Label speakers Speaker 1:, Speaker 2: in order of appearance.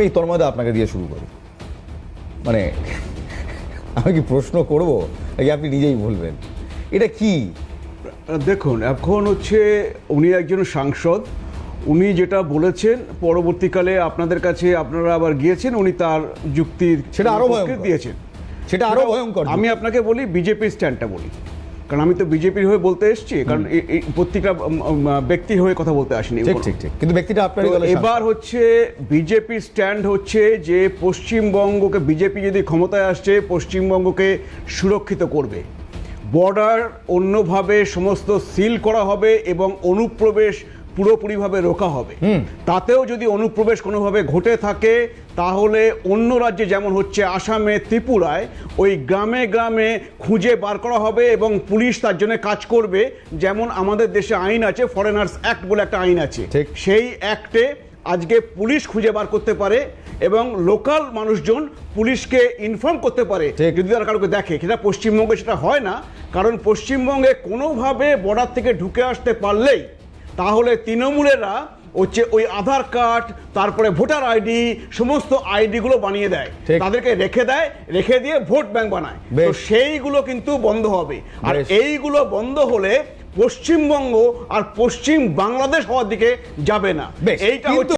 Speaker 1: এই তন্ময়দা আপনাকে দিয়ে শুরু করি। মানে আমি কি প্রশ্ন করব নাকি আপনি নিজেই বলবেন এটা কি?
Speaker 2: দেখুন, এখন হচ্ছে উনি একজন সাংসদ, উনি যেটা বলেছেন পরবর্তীকালে আপনাদের কাছে আপনারা আবার গিয়েছেন, উনি তার যুক্তির
Speaker 1: সেটা আরো ভয়ঙ্কর
Speaker 2: দিয়েছেন।
Speaker 1: সেটা আরো ভয়ঙ্কর।
Speaker 2: আমি আপনাকে বলি বিজেপির স্ট্যান্ডটা বলি, কারণ আমি তো বিজেপির হয়ে বলতে এসেছি, কারণ এই প্রত্যেকটা ব্যক্তির হয়ে কথা বলতে আসিনি।
Speaker 1: ঠিক ঠিক ঠিক, কিন্তু ব্যক্তিটা আপনার
Speaker 2: এবার হচ্ছে বিজেপির স্ট্যান্ড হচ্ছে যে পশ্চিমবঙ্গকে, বিজেপি যদি ক্ষমতায় আসছে পশ্চিমবঙ্গকে সুরক্ষিত করবে, বর্ডার অন্যভাবে সমস্ত সিল করা হবে এবং অনুপ্রবেশ পুরোপুরিভাবে রোকা হবে। তাতেও যদি অনুপ্রবেশ কোনোভাবে ঘটে থাকে তাহলে অন্য রাজ্যে যেমন হচ্ছে আসামে, ত্রিপুরায়, ওই গ্রামে গ্রামে খুঁজে বার করা হবে এবং পুলিশ তার জন্য কাজ করবে। যেমন আমাদের দেশে আইন আছে, ফরেনার্স অ্যাক্ট বলে একটা আইন আছে, সেই অ্যাক্টে আজকে পুলিশ খুঁজে বার করতে পারে এবং লোকাল মানুষজন পুলিশকে ইনফর্ম করতে পারে যদি তারা কাউকে দেখে। সেটা পশ্চিমবঙ্গে সেটা হয় না, কারণ পশ্চিমবঙ্গে কোনোভাবে বর্ডার থেকে ঢুকে আসতে পারলেই তাহলে তৃণমূলেরা হচ্ছে ওই আধার কার্ড, তারপরে ভোটার আইডি, সমস্ত আইডিগুলো বানিয়ে দেয়, তাদেরকে রেখে দিয়ে ভোট ব্যাংক বানায়। তো সেইগুলো কিন্তু বন্ধ হবে। আর এইগুলো বন্ধ হলে পশ্চিমবঙ্গ আর পশ্চিম বাংলাদেশ হওয়ার দিকে যাবে না। এইটা হচ্ছে